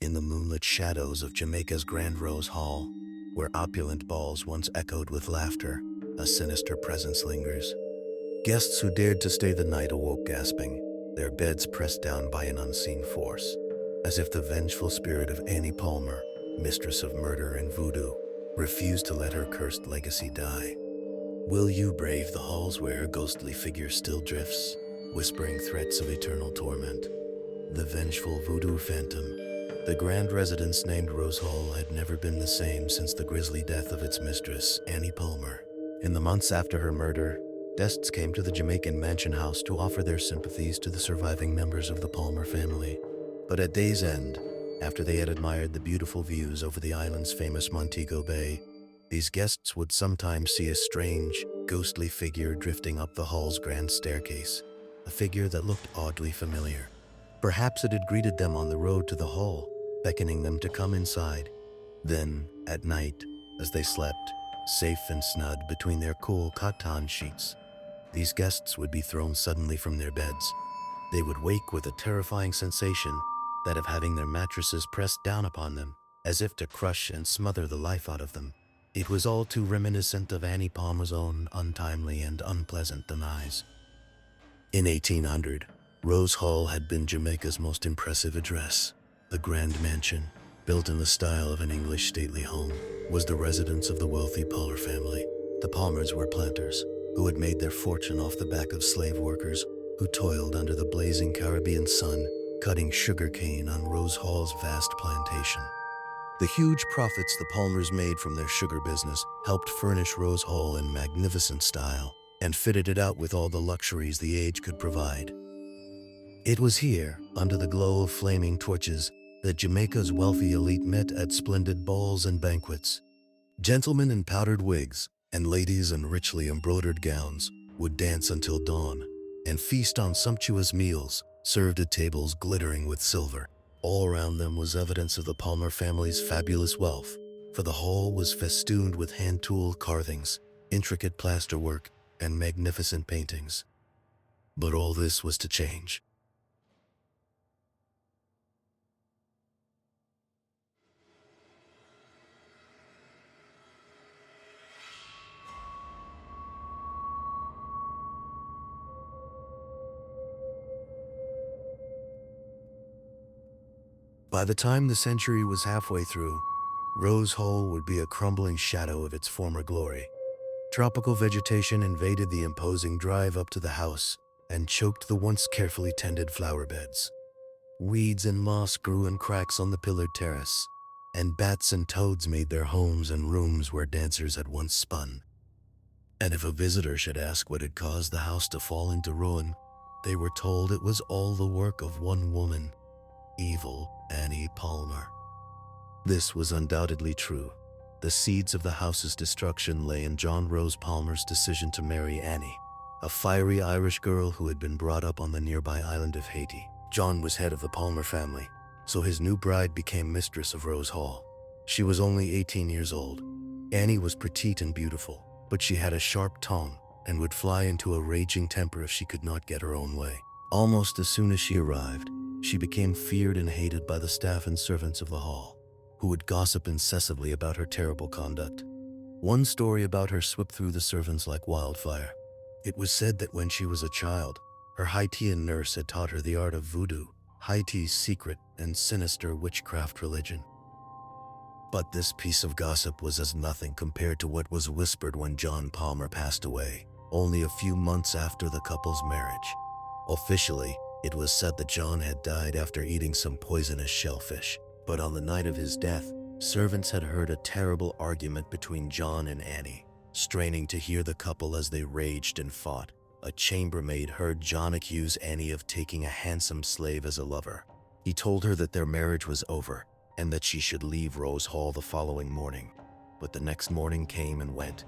In the moonlit shadows of Jamaica's Grand Rose Hall, where opulent balls once echoed with laughter, a sinister presence lingers. Guests who dared to stay the night awoke gasping, their beds pressed down by an unseen force, as if the vengeful spirit of Annie Palmer, mistress of murder and voodoo, refused to let her cursed legacy die. Will you brave the halls where her ghostly figure still drifts, whispering threats of eternal torment? The vengeful voodoo phantom. The grand residence named Rose Hall had never been the same since the grisly death of its mistress, Annie Palmer. In the months after her murder, guests came to the Jamaican mansion house to offer their sympathies to the surviving members of the Palmer family. But at day's end, after they had admired the beautiful views over the island's famous Montego Bay, these guests would sometimes see a strange, ghostly figure drifting up the hall's grand staircase, a figure that looked oddly familiar. Perhaps it had greeted them on the road to the hall, beckoning them to come inside. Then, at night, as they slept, safe and snug between their cool cotton sheets, these guests would be thrown suddenly from their beds. They would wake with a terrifying sensation, that of having their mattresses pressed down upon them, as if to crush and smother the life out of them. It was all too reminiscent of Annie Palmer's own untimely and unpleasant demise. In 1800, Rose Hall had been Jamaica's most impressive address. The grand mansion, built in the style of an English stately home, was the residence of the wealthy Palmer family. The Palmers were planters, who had made their fortune off the back of slave workers who toiled under the blazing Caribbean sun, cutting sugar cane on Rose Hall's vast plantation. The huge profits the Palmers made from their sugar business helped furnish Rose Hall in magnificent style and fitted it out with all the luxuries the age could provide. It was here, under the glow of flaming torches, that Jamaica's wealthy elite met at splendid balls and banquets. Gentlemen in powdered wigs and ladies in richly embroidered gowns would dance until dawn and feast on sumptuous meals served at tables glittering with silver. All around them was evidence of the Palmer family's fabulous wealth, for the hall was festooned with hand-tooled carvings, intricate plasterwork, and magnificent paintings. But all this was to change. By the time the century was halfway through, Rose Hall would be a crumbling shadow of its former glory. Tropical vegetation invaded the imposing drive up to the house and choked the once carefully tended flower beds. Weeds and moss grew in cracks on the pillared terrace, and bats and toads made their homes in rooms where dancers had once spun. And if a visitor should ask what had caused the house to fall into ruin, they were told it was all the work of one woman, evil Annie Palmer. This was undoubtedly true. The seeds of the house's destruction lay in John Rose Palmer's decision to marry Annie, a fiery Irish girl who had been brought up on the nearby island of Haiti. John was head of the Palmer family, so his new bride became mistress of Rose Hall. She was only 18 years old. Annie was petite and beautiful, but she had a sharp tongue and would fly into a raging temper if she could not get her own way. Almost as soon as she arrived, she became feared and hated by the staff and servants of the hall, who would gossip incessantly about her terrible conduct. One story about her swept through the servants like wildfire. It was said that when she was a child, her Haitian nurse had taught her the art of voodoo, Haiti's secret and sinister witchcraft religion. But this piece of gossip was as nothing compared to what was whispered when John Palmer passed away, only a few months after the couple's marriage. Officially, it was said that John had died after eating some poisonous shellfish, but on the night of his death, servants had heard a terrible argument between John and Annie. Straining to hear the couple as they raged and fought, a chambermaid heard John accuse Annie of taking a handsome slave as a lover. He told her that their marriage was over and that she should leave Rose Hall the following morning. But the next morning came and went.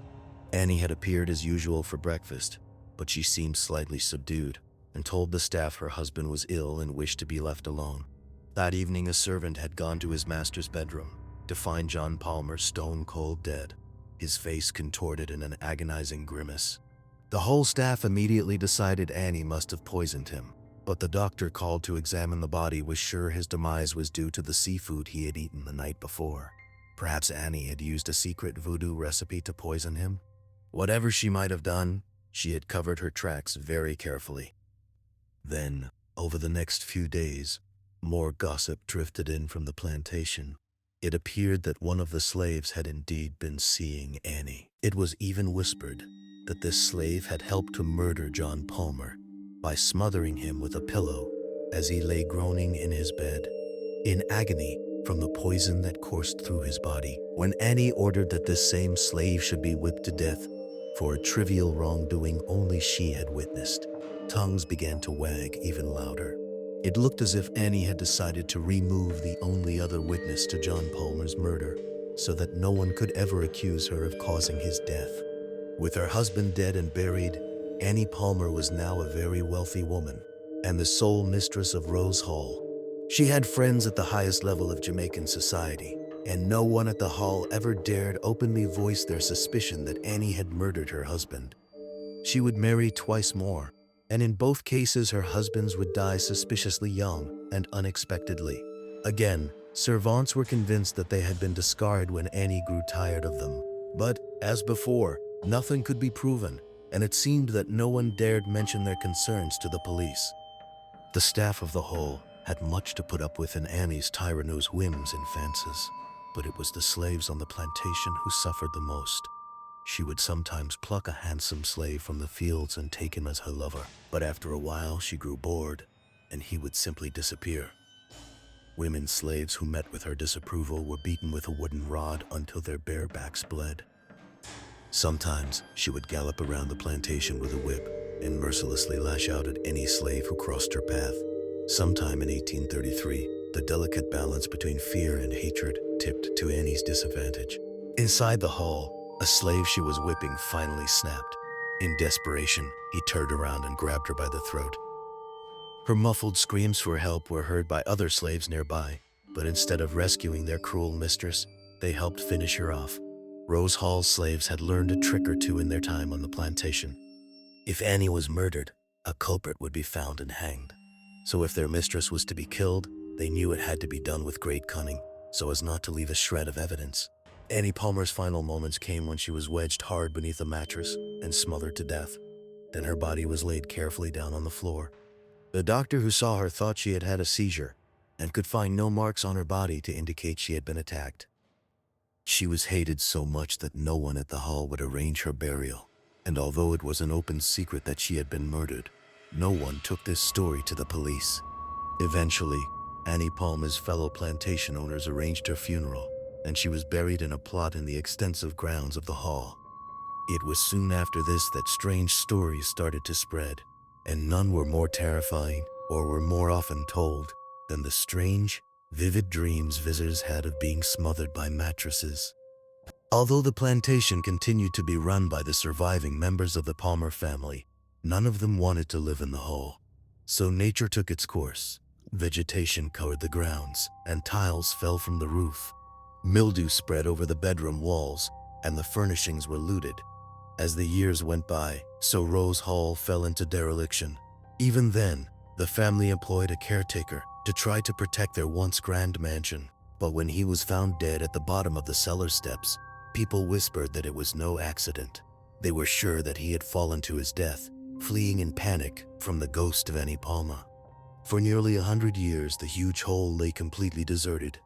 Annie had appeared as usual for breakfast, but she seemed slightly subdued and told the staff her husband was ill and wished to be left alone. That evening, a servant had gone to his master's bedroom to find John Palmer stone cold dead, his face contorted in an agonizing grimace. The whole staff immediately decided Annie must have poisoned him. but the doctor called to examine the body was sure his demise was due to the seafood he had eaten the night before. Perhaps Annie had used a secret voodoo recipe to poison him? Whatever she might have done, she had covered her tracks very carefully. Then, over the next few days, more gossip drifted in from the plantation. It appeared that one of the slaves had indeed been seeing Annie. It was even whispered that this slave had helped to murder John Palmer by smothering him with a pillow as he lay groaning in his bed, in agony from the poison that coursed through his body. When Annie ordered that this same slave should be whipped to death for a trivial wrongdoing only she had witnessed, tongues began to wag even louder. It looked as if Annie had decided to remove the only other witness to John Palmer's murder, so that no one could ever accuse her of causing his death. With her husband dead and buried, Annie Palmer was now a very wealthy woman, and the sole mistress of Rose Hall. She had friends at the highest level of Jamaican society, and no one at the hall ever dared openly voice their suspicion that Annie had murdered her husband. She would marry twice more, and in both cases her husbands would die suspiciously young and unexpectedly. Again, servants were convinced that they had been discarded when Annie grew tired of them. But, as before, nothing could be proven, and it seemed that no one dared mention their concerns to the police. The staff of the hall had much to put up with in Annie's tyrannous whims and fancies, but it was the slaves on the plantation who suffered the most. She would sometimes pluck a handsome slave from the fields and take him as her lover, but after a while she grew bored, and he would simply disappear. Women slaves who met with her disapproval were beaten with a wooden rod until their bare backs bled. Sometimes she would gallop around the plantation with a whip and mercilessly lash out at any slave who crossed her path. Sometime in 1833, the delicate balance between fear and hatred tipped to Annie's disadvantage. Inside the hall, a slave she was whipping finally snapped. In desperation, he turned around and grabbed her by the throat. Her muffled screams for help were heard by other slaves nearby, but instead of rescuing their cruel mistress, they helped finish her off. Rose Hall's slaves had learned a trick or two in their time on the plantation. If Annie was murdered, a culprit would be found and hanged. So if their mistress was to be killed, they knew it had to be done with great cunning, so as not to leave a shred of evidence. Annie Palmer's final moments came when she was wedged hard beneath a mattress and smothered to death. Then her body was laid carefully down on the floor. The doctor who saw her thought she had had a seizure and could find no marks on her body to indicate she had been attacked. She was hated so much that no one at the hall would arrange her burial, and although it was an open secret that she had been murdered, no one took this story to the police. Eventually, Annie Palmer's fellow plantation owners arranged her funeral, and she was buried in a plot in the extensive grounds of the hall. It was soon after this that strange stories started to spread, and none were more terrifying or were more often told than the strange, vivid dreams visitors had of being smothered by mattresses. Although the plantation continued to be run by the surviving members of the Palmer family, none of them wanted to live in the hall. So nature took its course. Vegetation covered the grounds, and tiles fell from the roof. Mildew spread over the bedroom walls, and the furnishings were looted. As the years went by, so Rose Hall fell into dereliction. Even then, the family employed a caretaker to try to protect their once grand mansion. But when he was found dead at the bottom of the cellar steps, people whispered that it was no accident. They were sure that he had fallen to his death, fleeing in panic from the ghost of Annie Palmer. For nearly 100 years, the huge hole lay completely deserted.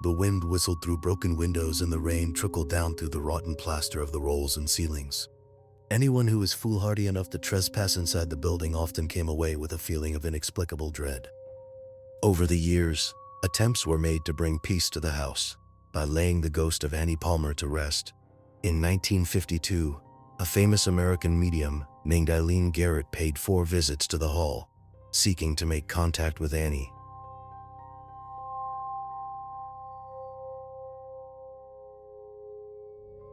The wind whistled through broken windows and the rain trickled down through the rotten plaster of the walls and ceilings. Anyone who was foolhardy enough to trespass inside the building often came away with a feeling of inexplicable dread. Over the years, attempts were made to bring peace to the house by laying the ghost of Annie Palmer to rest. In 1952, a famous American medium named Eileen Garrett paid 4 visits to the hall, seeking to make contact with Annie.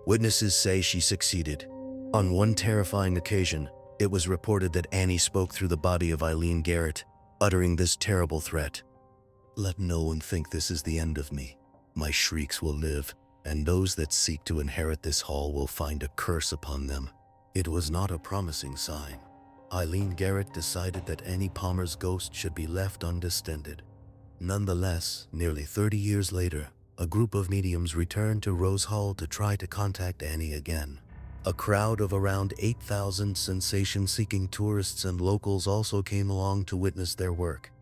Witnesses say she succeeded. On one terrifying occasion, it was reported that Annie spoke through the body of Eileen Garrett, uttering this terrible threat: "Let no one think this is the end of me. My shrieks will live, and those that seek to inherit this hall will find a curse upon them." It was not a promising sign. Eileen Garrett decided that Annie Palmer's ghost should be left undistended. Nonetheless, nearly 30 years later, a group of mediums returned to Rose Hall to try to contact Annie again. A crowd of around 8,000 sensation-seeking tourists and locals also came along to witness their work.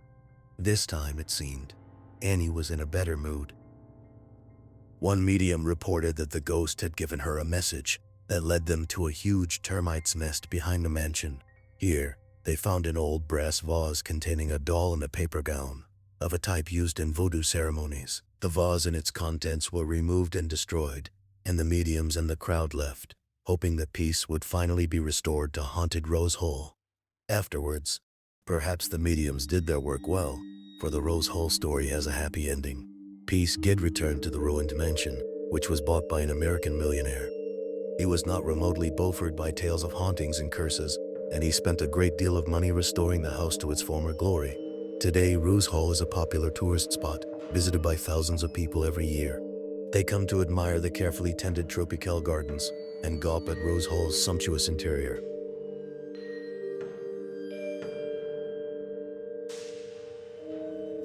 This time, it seemed, Annie was in a better mood. One medium reported that the ghost had given her a message that led them to a huge termites' nest behind the mansion. Here, they found an old brass vase containing a doll in a paper gown, of a type used in voodoo ceremonies. The vase and its contents were removed and destroyed, and the mediums and the crowd left, hoping that peace would finally be restored to haunted Rose Hall. Afterwards, perhaps the mediums did their work well, for the Rose Hall story has a happy ending. Peace did return to the ruined mansion, which was bought by an American millionaire. He was not remotely Beaufort by tales of hauntings and curses, and he spent a great deal of money restoring the house to its former glory. Today, Rose Hall is a popular tourist spot, visited by thousands of people every year. They come to admire the carefully tended tropical gardens and gawp at Rose Hall's sumptuous interior.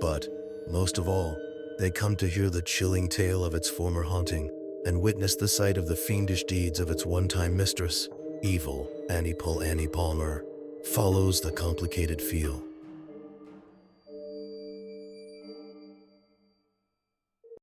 But, most of all, they come to hear the chilling tale of its former haunting and witness the sight of the fiendish deeds of its one-time mistress. Evil Annie Palmer follows the complicated feel